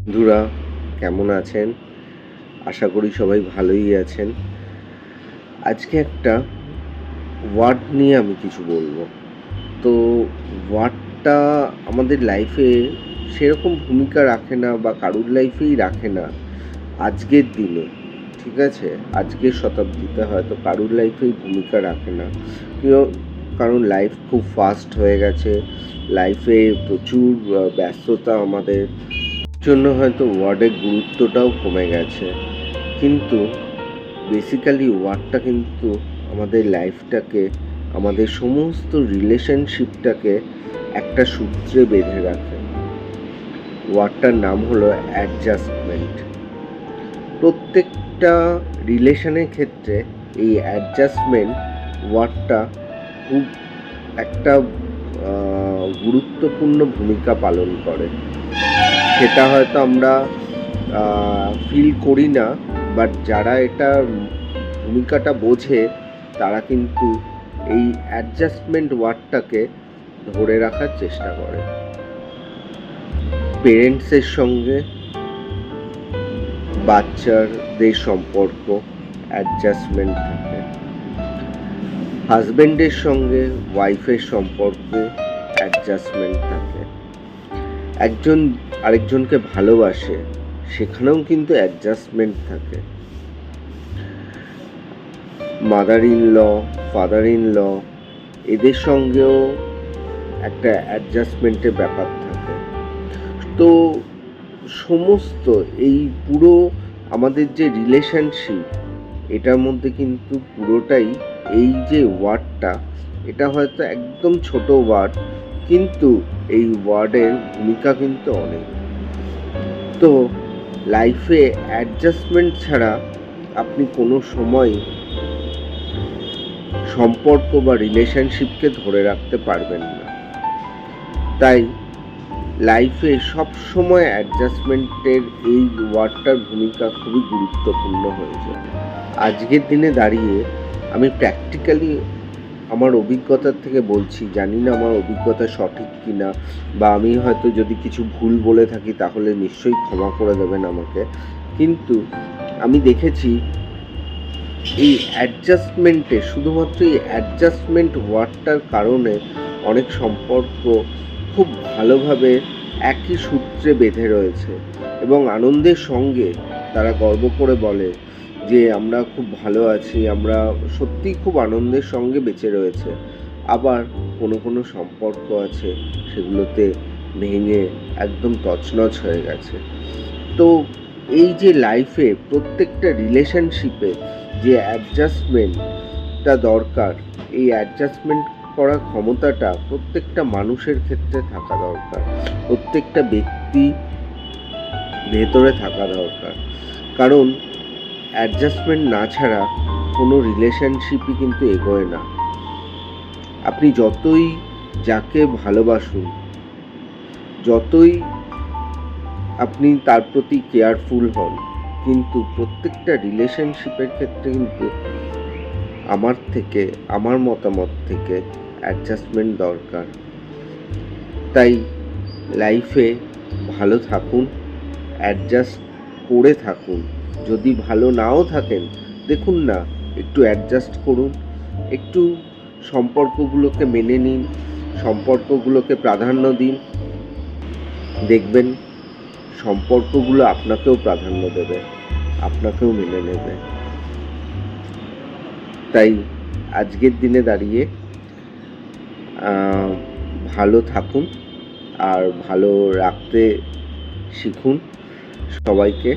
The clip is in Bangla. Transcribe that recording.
বন্ধুরা, কেমন আছেন? আশা করি সবাই ভালোই আছেন। আজকে একটা ওয়ার্ড নিয়ে আমি কিছু বলবো। তো ওয়ার্ডটা আমাদের লাইফে সেরকম ভূমিকা রাখে না বা কারুর লাইফেই রাখে না আজকের দিনে। ঠিক আছে? আজকের শতাব্দীতে হয়তো কারুর লাইফেই ভূমিকা রাখে না। কেউ কারণ লাইফ খুব ফাস্ট হয়ে গেছে। লাইফে প্রচুর ব্যস্ততা আমাদের। জন্য হয়তো ওয়ার্ডের গুরুত্বটাও কমে গেছে, কিন্তু বেসিক্যালি ওয়ার্ডটা কিন্তু আমাদের লাইফটাকে, আমাদের সমস্ত রিলেশনশিপটাকে একটা সূত্রে বেঁধে রাখে। ওয়ার্ডটার নাম হলো অ্যাডজাস্টমেন্ট। প্রত্যেকটা রিলেশনের ক্ষেত্রে এই অ্যাডজাস্টমেন্ট ওয়ার্ডটা খুব একটা গুরুত্বপূর্ণ ভূমিকা পালন করে। সেটা হয়তো আমরা ফিল করি না, বাট যারা এটা ভূমিকাটা বোঝে তারা কিন্তু এই অ্যাডজাস্টমেন্ট ওয়ার্ডটাকে ধরে রাখার চেষ্টা করে। পেরেন্টসের সঙ্গে বাচ্চাদের সম্পর্ক অ্যাডজাস্টমেন্ট থাকে, হাজব্যান্ডের সঙ্গে ওয়াইফের সম্পর্কে অ্যাডজাস্টমেন্ট থাকে, একজন আরেকজনকে ভালোবাসে সেখানেও কিন্তু অ্যাডজাস্টমেন্ট থাকে, mother in law, father in law, এদের সঙ্গেও একটা অ্যাডজাস্টমেন্টের ব্যাপার থাকে। তো সমস্ত এই পুরো আমাদের যে রিলেশনশিপ, এটার মধ্যে কিন্তু পুরোটাই এই যে ওয়ার্ডটা, এটা হয়তো একদম ছোট ওয়ার্ড, কিন্তু এই ওয়ার্ডের ভূমিকা কিন্তু অনেক। তো লাইফে অ্যাডজাস্টমেন্ট ছাড়া আপনি কোনো সময় সম্পর্ক বা রিলেশনশিপকে ধরে রাখতে পারবেন না। তাই লাইফে সব সময় অ্যাডজাস্টমেন্টের এই ওয়ার্ডটার ভূমিকা খুবই গুরুত্বপূর্ণ হয়ে যায়। আজকের দিনে দাঁড়িয়ে আমি প্র্যাকটিক্যালি আমার অভিজ্ঞতার থেকে বলছি, জানি না আমার অভিজ্ঞতা সঠিক কি না, বা আমি হয়তো যদি কিছু ভুল বলে থাকি তাহলে নিশ্চয়ই ক্ষমা করে দেবেন আমাকে। কিন্তু আমি দেখেছি এই অ্যাডজাস্টমেন্টে, শুধুমাত্র এই অ্যাডজাস্টমেন্ট ওয়ার্ডটার কারণে অনেক সম্পর্ক খুব ভালোভাবে একই সূত্রে বেঁধে রয়েছে এবং আনন্দের সঙ্গে তারা গর্ব করে বলে যে আমরা খুব ভালো আছি, আমরা সত্যিই খুব আনন্দের সঙ্গে বেঁচে রয়েছে। আবার কোনো কোনো সম্পর্ক আছে সেগুলোতে ভেঙে একদম তছনছ হয়ে গেছে। তো এই যে লাইফে প্রত্যেকটা রিলেশনশিপে যে অ্যাডজাস্টমেন্টটা দরকার, এই অ্যাডজাস্টমেন্ট করার ক্ষমতাটা প্রত্যেকটা মানুষের ক্ষেত্রে থাকা দরকার, প্রত্যেকটা ব্যক্তি ভেতরে থাকা দরকার। কারণ অ্যাডজাস্টমেন্ট না ছাড়া কোনো রিলেশনশিপই কিন্তু এগোয় না। আপনি যতই যাকে ভালোবাসুন, যতই আপনি তার প্রতি কেয়ারফুল হন, কিন্তু প্রত্যেকটা রিলেশনশিপের ক্ষেত্রে কিন্তু আমার মতামত থেকে অ্যাডজাস্টমেন্ট দরকার। তাই লাইফে ভালো থাকুন, অ্যাডজাস্ট করে থাকুন। যদি ভালো নাও থাকেন, দেখুন না, একটু অ্যাডজাস্ট করুন, একটু সম্পর্কগুলোকে মেনে নিন, সম্পর্কগুলোকে প্রাধান্য দিন, দেখবেন সম্পর্কগুলো আপনাকেও প্রাধান্য দেবে, আপনাকেও মেনে নেবে। তাই আজকের দিনে দাঁড়িয়ে ভালো থাকুন আর ভালো রাখতে শিখুন সবাইকে।